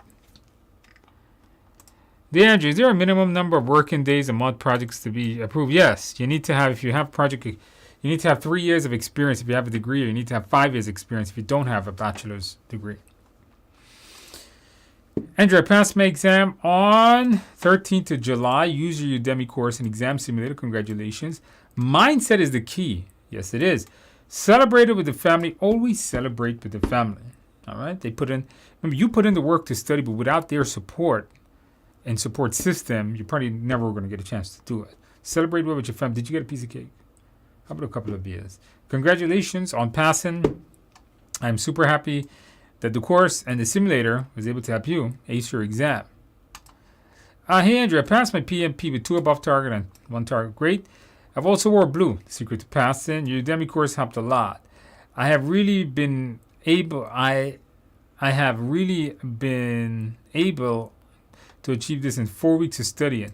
Andrew, is there a minimum number of working days a month projects to be approved? Yes. You need to have, if you have project, you need to have 3 years of experience if you have a degree, or you need to have 5 years experience if you don't have a bachelor's degree. Andrew, I passed my exam on 13th of July. Use your Udemy course and exam simulator. Congratulations. Mindset is the key. Yes, it is. Celebrate it with the family. Always celebrate with the family. All right? Remember, you put in the work to study, but without their support and support system, you're probably never going to get a chance to do it. Celebrate with your family. Did you get a piece of cake? How about a couple of beers? Congratulations on passing. I'm super happy that the course and the simulator was able to help you ace your exam. Hey, Andrew, I passed my PMP with 2 above target and 1 target. Great. I've also wore blue. The secret to passing. Your Udemy course helped a lot. I have really been able to achieve this in 4 weeks of studying.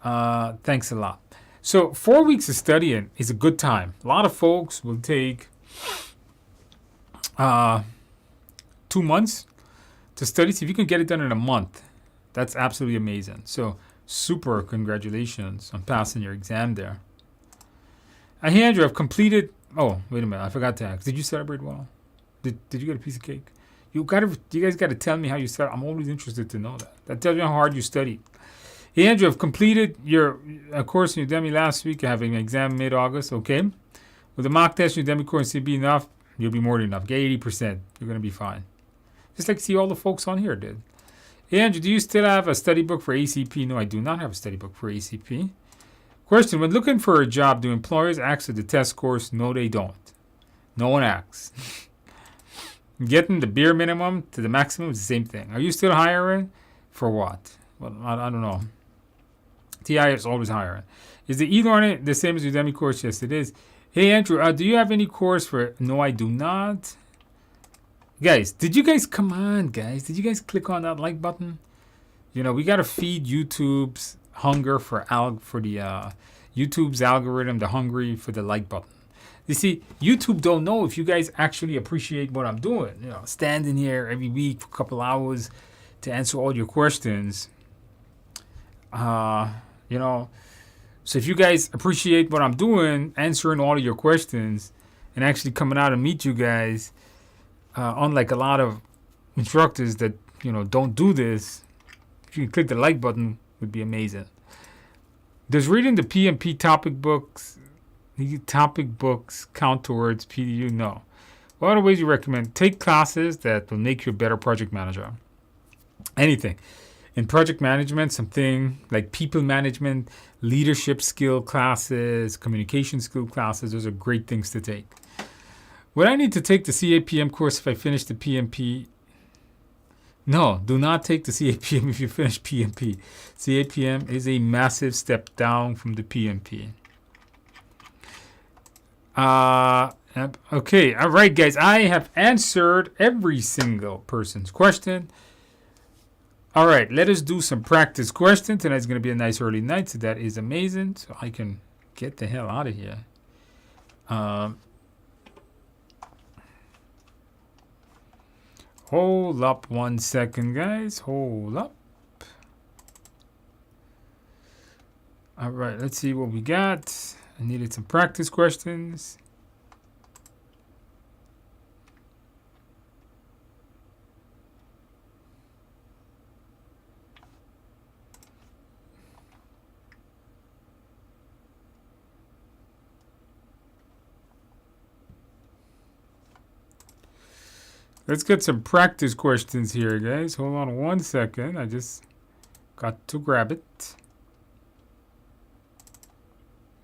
Thanks a lot. So 4 weeks of studying is a good time. A lot of folks will take 2 months to study. So if you can get it done in a month, that's absolutely amazing. So super congratulations on passing your exam there. Hey, Andrew, I've completed. Oh, wait a minute. I forgot to ask. Did you celebrate well? Did you get a piece of cake? You guys got to tell me how you studied. I'm always interested to know that. That tells me how hard you studied. Hey, Andrew, I've completed your course in Udemy last week. I have an exam mid-August. Okay. With the mock test in Udemy course, you'll be enough. You'll be more than enough. Get 80%. You're going to be fine. Just like see all the folks on here did. Hey, Andrew, do you still have a study book for ACP? No, I do not have a study book for ACP. Question, when looking for a job, do employers ask for the test scores? No, they don't. No one asks. Getting the bare minimum to the maximum is the same thing. Are you still hiring? For what? Well, I don't know. TI is always higher. Is the e-learning the same as Udemy course? Yes, it is. Hey, Andrew, do you have any course for... No, I do not. Guys, did you guys... Come on, guys. Did you guys click on that like button? You know, we got to feed YouTube's hunger for the YouTube's algorithm, the hungry for the like button. You see, YouTube don't know if you guys actually appreciate what I'm doing. You know, standing here every week for a couple hours to answer all your questions. You know, so if you guys appreciate what I'm doing, answering all of your questions, and actually coming out and meet you guys, unlike a lot of instructors that, you know, don't do this, if you can click the like button, would be amazing. Does reading the PMP topic books count towards PDU? No. What other ways you recommend? Take classes that will make you a better project manager. Anything. In project management, something like people management, leadership skill classes, communication skill classes, those are great things to take. Would I need to take the CAPM course if I finish the PMP? No, do not take the CAPM if you finish PMP. CAPM is a massive step down from the PMP. Okay, all right, guys. I have answered every single person's question. All right, let us do some practice questions. Tonight's going to be a nice early night, so that is amazing. So I can get the hell out of here. Hold up 1 second, guys. Hold up. All right, let's see what we got. I needed some practice questions. Let's get some practice questions here, guys. Hold on 1 second. I just got to grab it.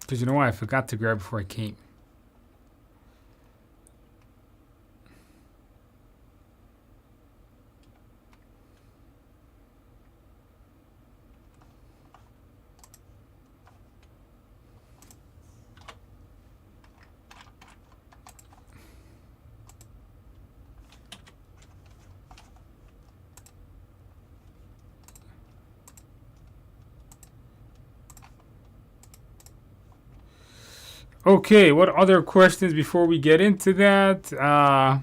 Because you know why? I forgot to grab it before I came. Okay, what other questions before we get into that?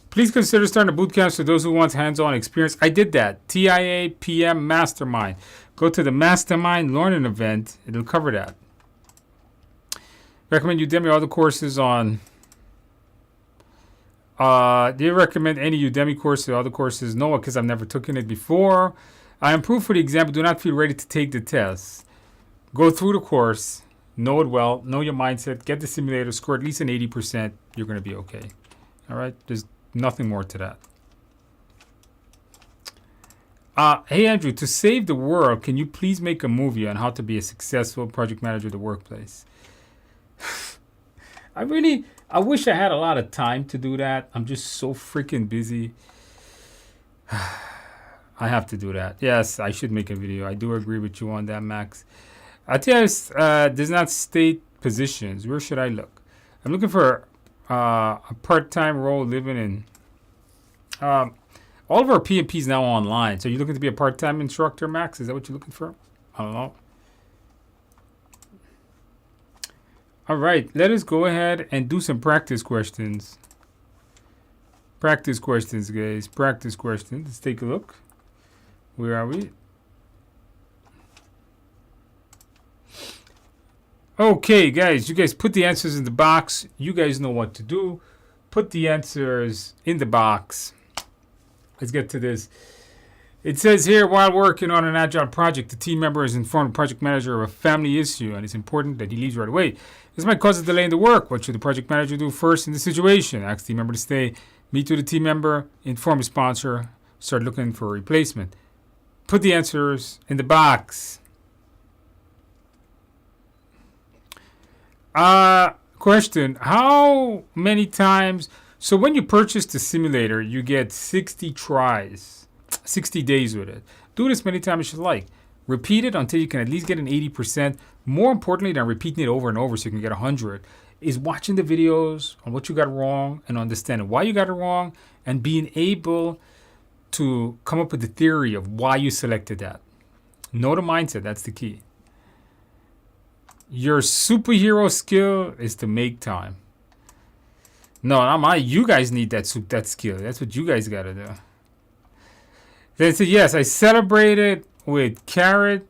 Please consider starting a bootcamp for those who want hands-on experience. I did that. TIA PM Mastermind. Go to the Mastermind learning event. It'll cover that. Recommend Udemy other courses on... do you recommend any Udemy course or other courses? No, because I've never taken it before. I improved for the exam, but do not feel ready to take the test. Go through the course. Know it well. Know your mindset. Get the simulator. Score at least an 80%. You're going to be okay. All right? There's nothing more to that. Hey, Andrew, to save the world, can you please make a movie on how to be a successful project manager at the workplace? I wish I had a lot of time to do that. I'm just so freaking busy. I have to do that. Yes, I should make a video. I do agree with you on that, Max. ATS does not state positions. Where should I look? I'm looking for a part-time role living in... all of our PMPs now online. So you're looking to be a part-time instructor, Max? Is that what you're looking for? I don't know. All right, let us go ahead and do some practice questions. Practice questions, guys. Practice questions. Let's take a look. Where are we? Okay, guys, you guys put the answers in the box. You guys know what to do. Put the answers in the box. Let's get to this. It says here, while working on an Agile project, the team member is informed the project manager of a family issue, and it's important that he leaves right away. This might cause a delay in the work. What should the project manager do first in the situation? Ask the team member to stay. Meet with the team member. Inform the sponsor. Start looking for a replacement. Put the answers in the box. Question, how many times... So when you purchase the simulator, you get 60 tries, 60 days with it. Do this many times as you like. Repeat it until you can at least get an 80%. More importantly than repeating it over and over so you can get 100 is watching the videos on what you got wrong and understanding why you got it wrong and being able to come up with the theory of why you selected that. Know the mindset. That's the key. Your superhero skill is to make time. No, not mine. You guys need that skill. That's what you guys got to do. They said, yes, I celebrated with carrot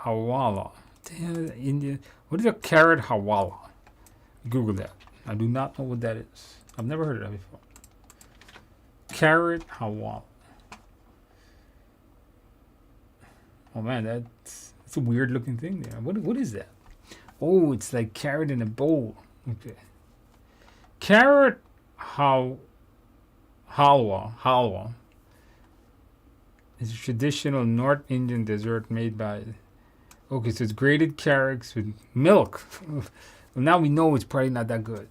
hawala. Damn, India. What is a carrot hawala? Google that. I do not know what that is. I've never heard of that before. Carrot hawala. Oh man, that's a weird looking thing there. What is that? Oh, it's like carrot in a bowl. Okay. Carrot halwa is a traditional North Indian dessert made by. Okay, so it's grated carrots with milk. Well, now we know it's probably not that good.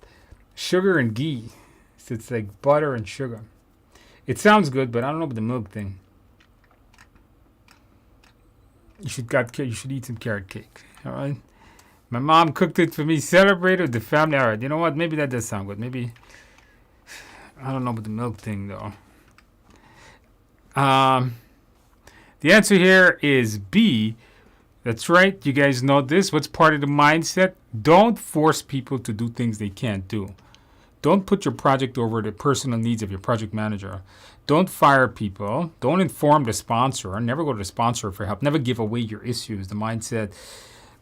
Sugar and ghee. So it's like butter and sugar. It sounds good, but I don't know about the milk thing. You should eat some carrot cake. All right. My mom cooked it for me. Celebrated with the family. All right. You know what? Maybe that does sound good. Maybe. I don't know about the milk thing though. The answer here is B. That's right. You guys know this. What's part of the mindset? Don't force people to do things they can't do. Don't put your project over the personal needs of your project manager. Don't fire people. Don't inform the sponsor. Never go to the sponsor for help. Never give away your issues. The mindset.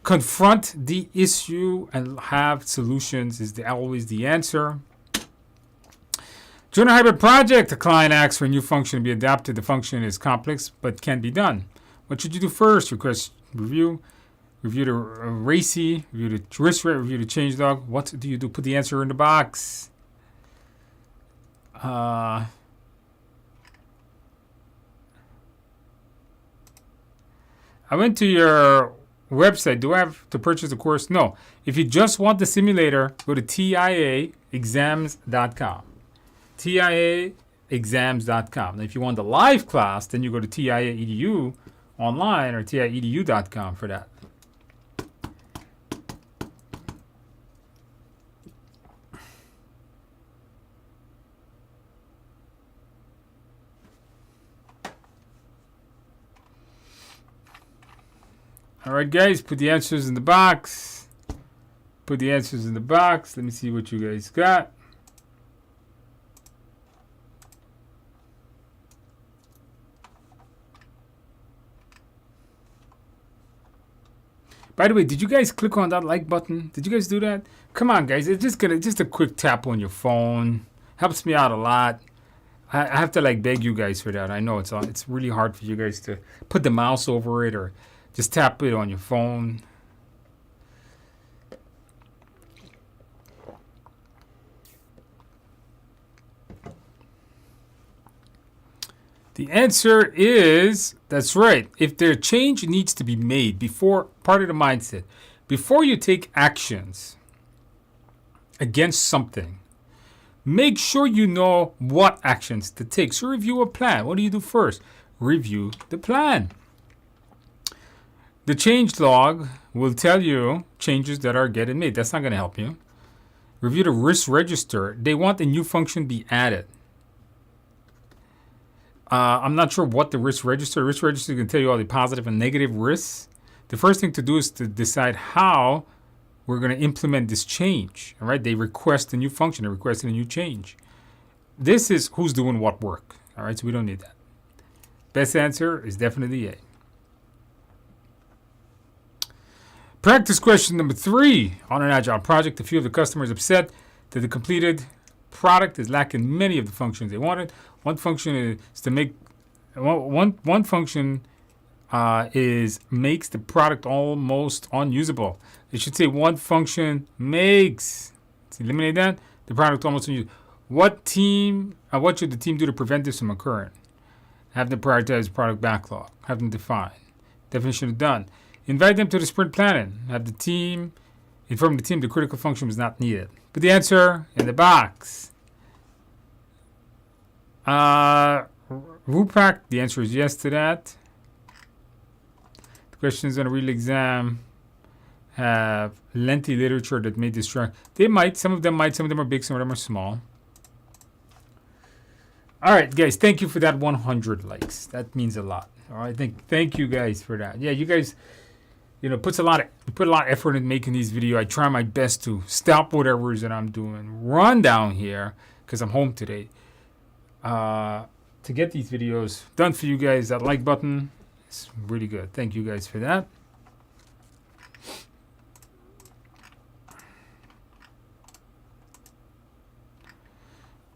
Confront the issue and have solutions is always the answer. During a hybrid project, the client asks for a new function to be adapted. The function is complex but can be done. What should you do first? Request review the RACI, review the risk rate, review the change log. What do you do? Put the answer in the box. I went to your website. Do I have to purchase the course? No. If you just want the simulator, go to TIAexams.com. TIAexams.com. Now, if you want the live class, then you go to TIA.edu online or TIA.edu.com for that. All right, guys, put the answers in the box. Put the answers in the box. Let me see what you guys got. By the way, did you guys click on that like button? Did you guys do that? Come on, guys. It's just a quick tap on your phone. Helps me out a lot. I have to beg you guys for that. I know it's really hard for you guys to put the mouse over it or just tap it on your phone. The answer is, that's right. If their change needs to be made before, part of the mindset, before you take actions against something, make sure you know what actions to take. So review a plan. What do you do first? Review the plan. The change log will tell you changes that are getting made. That's not going to help you. Review the risk register. They want a new function be added. I'm not sure what the risk register. Risk register can tell you all the positive and negative risks. The first thing to do is to decide how we're going to implement this change. All right. They request a new function. They request a new change. This is who's doing what work. All right. So we don't need that. Best answer is definitely A. Practice question number 3. On an Agile project, a few of the customers upset that the completed product is lacking many of the functions they wanted. One function is to make one function makes the product almost unusable. It should say one function makes. Let's eliminate that. The product almost unusable. What should the team do to prevent this from occurring? Have them prioritize product backlog. Have them define. Definition of done. Invite them to the sprint planning. Have the team inform the team the critical function was not needed. Put the answer in the box. Rupak, the answer is yes to that. Questions on a real exam have lengthy literature that may distract. They might. Some of them might. Some of them are big. Some of them are small. All right, guys. Thank you for that 100 likes. That means a lot. All right. Thank you guys for that. Yeah, you guys, put a lot of effort in making these videos. I try my best to stop whatever it is that I'm doing, run down here because I'm home today, to get these videos done for you guys. That like button is really good. Thank you guys for that.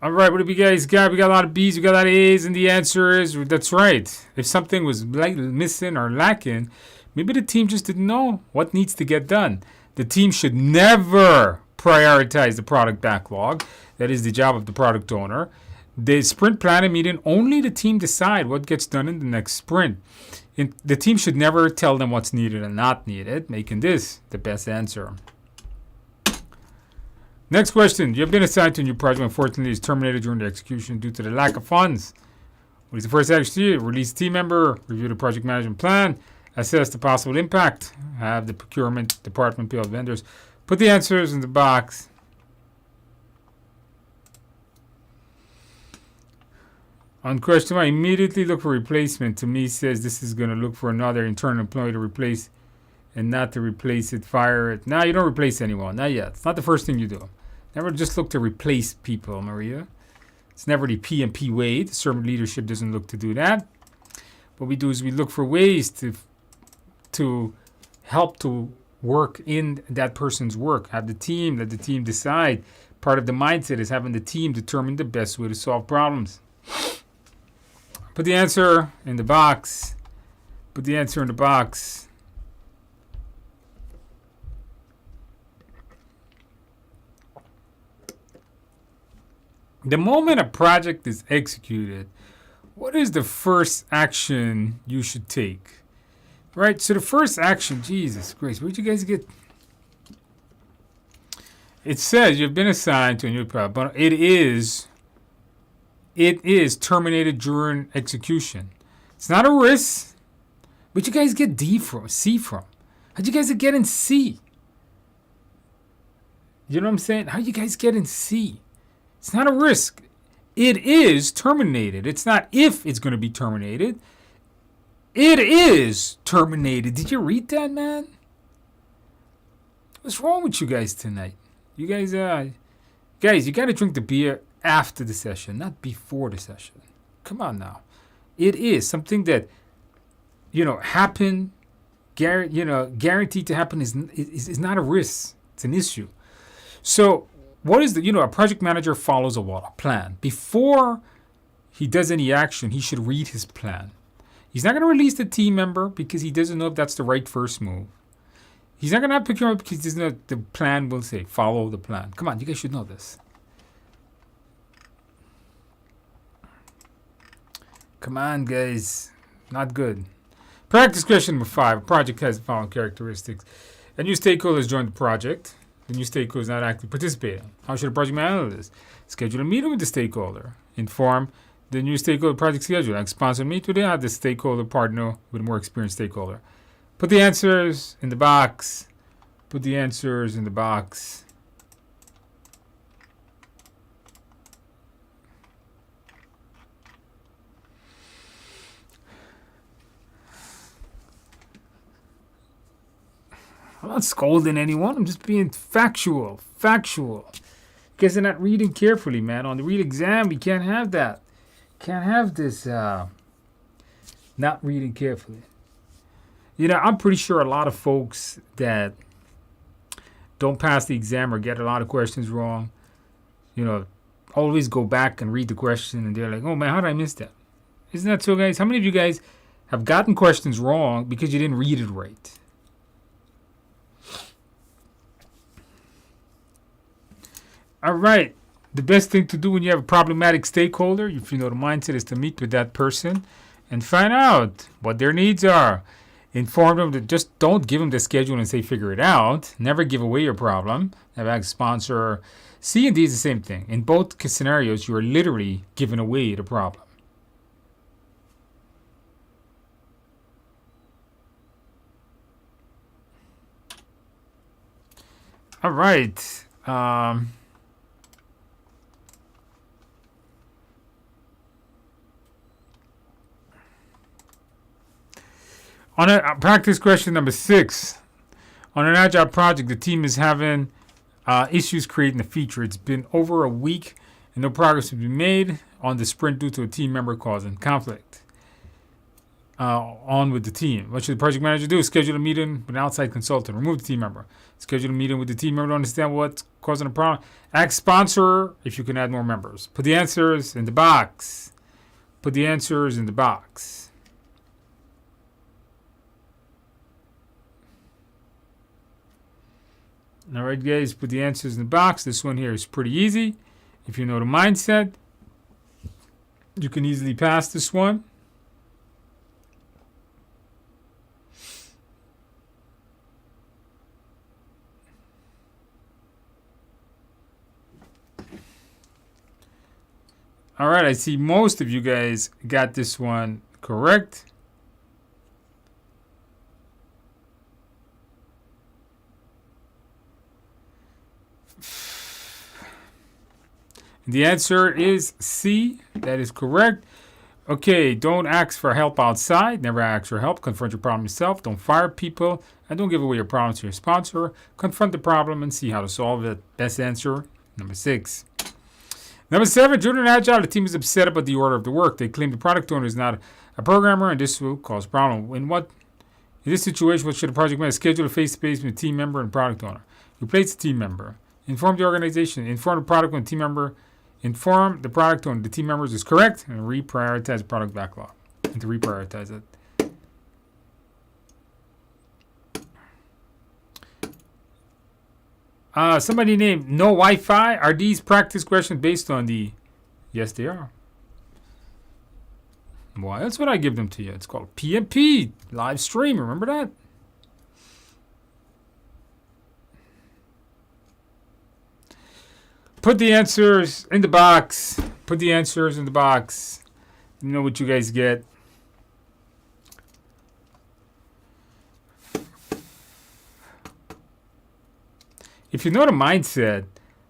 All right, what do we guys got? We got a lot of B's, we got a lot of A's, and the answer is, that's right. If something was missing or lacking, maybe the team just didn't know what needs to get done. The team should never prioritize the product backlog. That is the job of the product owner. The sprint planning meeting, only the team decide what gets done in the next sprint. The team should never tell them what's needed and not needed, making this the best answer. Next question. You have been assigned to a new project, unfortunately, is terminated during the execution due to the lack of funds. What is the first action? Release team member, review the project management plan, assess the possible impact, have the procurement department pay all vendors. Put the answers in the box. On question 1, immediately look for replacement. To me, says this is going to look for another internal employee to replace and not to replace it, fire it. Now, you don't replace anyone. Not yet. It's not the first thing you do. Never just look to replace people, Maria. It's never the PMP way. The servant leadership doesn't look to do that. What we do is we look for ways to help to work in that person's work. Have the team, let the team decide. Part of the mindset is having the team determine the best way to solve problems. Put the answer in the box. Put the answer in the box. The moment a project is executed, what is the first action you should take? Right? So the first action, Jesus Christ, where'd you guys get? It says you've been assigned to a new project, but it is terminated during execution. It's not a risk. Where'd you guys get C from? How'd you guys get in C? You know what I'm saying? How'd you guys get in C? It's not a risk. It is terminated. It's not if it's going to be terminated. It is terminated. Did you read that, man? What's wrong with you guys tonight? You guys, you got to drink the beer after the session, not before the session. Come on now. It is something that, happen, guaranteed to happen is not a risk. It's an issue. So, what is a project manager follows a plan. Before he does any action, he should read his plan. He's not going to release the team member because he doesn't know if that's the right first move. He's not going to have procurement because he doesn't know the plan will say, follow the plan. Come on, you guys should know this. Come on, guys. Not good. Practice question number 5. A project has the following characteristics. A new stakeholder has joined the project. The new stakeholder is not actively participating. How should a project manager handle this? Schedule a meeting with the stakeholder. Inform the new stakeholder project schedule. Like sponsor meet with the stakeholder partner with a more experienced stakeholder. Put the answers in the box. Put the answers in the box. I'm not scolding anyone. I'm just being factual. You guys are not reading carefully, man. On the real exam, we can't have that. Can't have this not reading carefully. I'm pretty sure a lot of folks that don't pass the exam or get a lot of questions wrong, always go back and read the question and they're like, oh, man, how did I miss that? Isn't that so, guys? How many of you guys have gotten questions wrong because you didn't read it right? All right. The best thing to do when you have a problematic stakeholder, if the mindset is to meet with that person and find out what their needs are. Inform them that just don't give them the schedule and say figure it out. Never give away your problem. Have a sponsor. C and D is the same thing. In both scenarios, you are literally giving away the problem. All right. On a practice question number 6. On an Agile project, the team is having issues creating a feature. It's been over a week and no progress has been made on the sprint due to a team member causing conflict on with the team. What should the project manager do? Schedule a meeting with an outside consultant. Remove the team member. Schedule a meeting with the team member to understand what's causing the problem. Ask sponsor if you can add more members. Put the answers in the box. Put the answers in the box. All right, guys, put the answers in the box. This one here is pretty easy. If you know the mindset, you can easily pass this one. All right, I see most of you guys got this one correct. The answer is C. That is correct. Okay, don't ask for help outside. Never ask for help. Confront your problem yourself. Don't fire people. And don't give away your problems to your sponsor. Confront the problem and see how to solve it. Best answer, number 6. Number 7, during an Agile, the team is upset about the order of the work. They claim the product owner is not a programmer, and this will cause problem. In this situation, what should the project manager schedule a face-to-face between the team member and product owner? Replace the team member. Inform the organization. Inform the product owner, team member. Inform the product owner the team members is correct, and reprioritize the product backlog. And to reprioritize it. Somebody named No Wi-Fi. Are these practice questions based on the... Yes, they are. Why? That's what I give them to you. It's called PMP live stream. Remember that? Put the answers in the box. Put the answers in the box. You know what you guys get. If you know the mindset,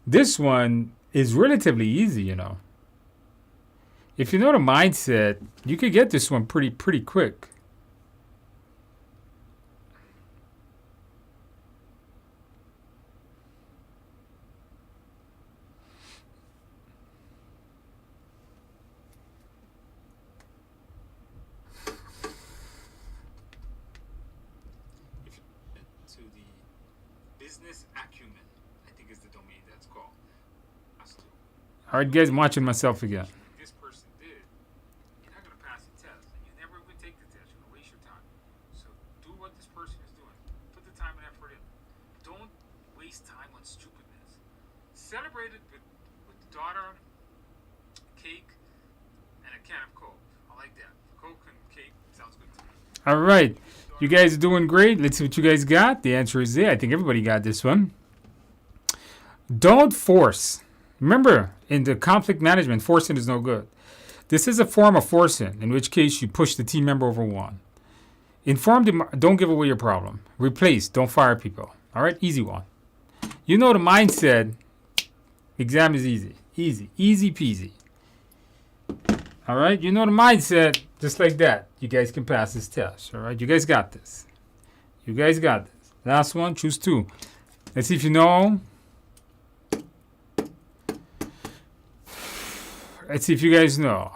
this one is relatively easy, you know. If you know the mindset, you could get this one pretty quick. To the business acumen, I think is the domain that's called. All right, guys, I'm watching myself again. This person did. You're not going to pass the test. You never even take the test. You're going to waste your time. So do what this person is doing. Put the time and effort in. Don't waste time on stupidness. Celebrate it with the daughter, cake, and a can of Coke. I like that. Coke and cake sounds good to me. All right. You guys are doing great. Let's see what you guys got. The answer is there. I think everybody got this one. Don't force. Remember, in the conflict management, forcing is no good. This is a form of forcing, in which case you push the team member over one. Inform them. Don't give away your problem. Replace. Don't fire people. All right? Easy one. You know the mindset. Exam is easy. Easy. Easy peasy. All right? You know the mindset. Just like that. You guys can pass this test. All right? You guys got this. You guys got this. Last one. Choose 2. Let's see if you know. Let's see if you guys know.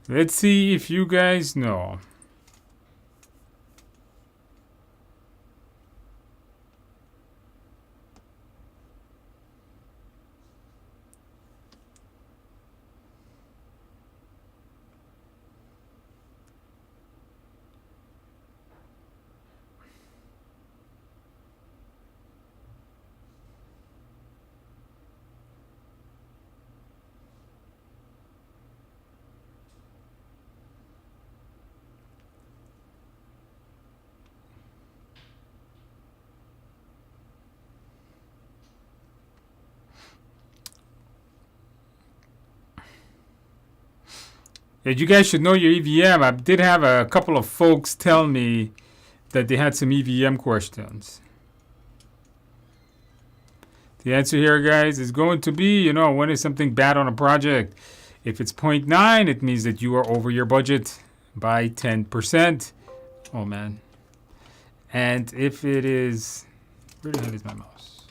Let's see if you guys know. Yeah, you guys should know your EVM. I did have a couple of folks tell me that they had some EVM questions. The answer here, guys, is going to be, when is something bad on a project? If it's 0.9, it means that you are over your budget by 10%. Oh, man. And if it is, where the hell is my mouse?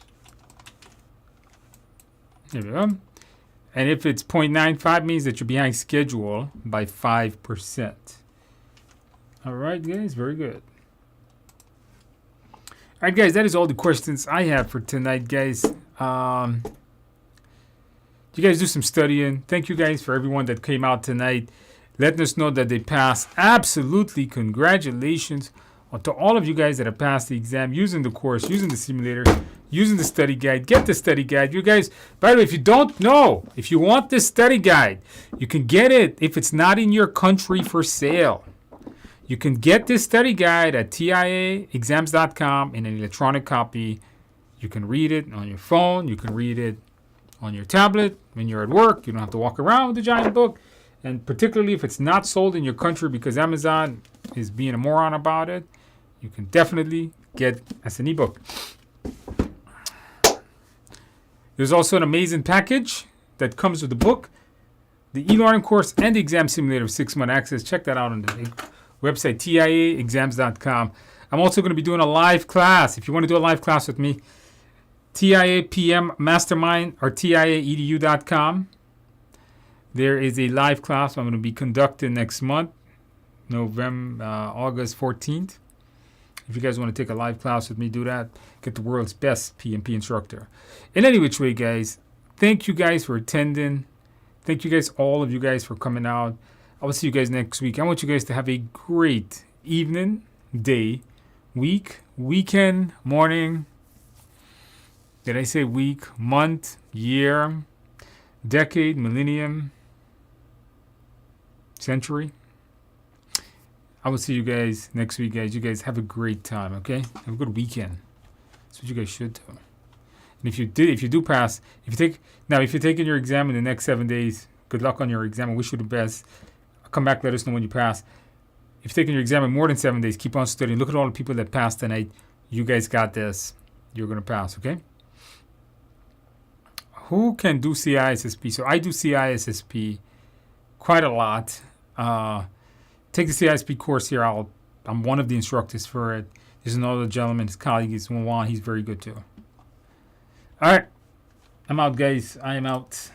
There we go. And if it's 0.95, means that you're behind schedule by 5%. All right, guys, very good. All right, guys, that is all the questions I have for tonight, guys. You guys do some studying. Thank you guys for everyone that came out tonight, letting us know that they passed. Absolutely, congratulations to all of you guys that have passed the exam using the course, using the simulator, using the study guide. Get the study guide. You guys, by the way, if you don't know, if you want this study guide, you can get it if it's not in your country for sale. You can get this study guide at TIAexams.com in an electronic copy. You can read it on your phone. You can read it on your tablet when you're at work. You don't have to walk around with a giant book. And particularly if it's not sold in your country because Amazon is being a moron about it, you can definitely get as an ebook. There's also an amazing package that comes with the book, the e-learning course, and the exam simulator of 6-month access. Check that out on the website, TIAexams.com. I'm also going to be doing a live class. If you want to do a live class with me, TIAPM Mastermind or TIAEDU.com. There is a live class I'm going to be conducting next month, August 14th. If you guys want to take a live class with me, do that. Get the world's best PMP instructor. In any which way, guys, thank you guys for attending. Thank you guys, all of you guys, for coming out. I will see you guys next week. I want you guys to have a great evening, day, week, weekend, morning. Did I say week, month, year, decade, millennium, century? I will see you guys next week, guys. You guys have a great time, okay? Have a good weekend. That's what you guys should do. And if you do pass, if you're taking your exam in the next 7 days, good luck on your exam. I wish you the best. Come back, let us know when you pass. If you're taking your exam in more than 7 days, keep on studying. Look at all the people that passed tonight. You guys got this. You're going to pass, okay? Who can do CISSP? So I do CISSP quite a lot. Take the CISSP course here. I'm one of the instructors for it. There's another gentleman, his colleague is Juan. He's very good too. All right. I'm out, guys. I am out.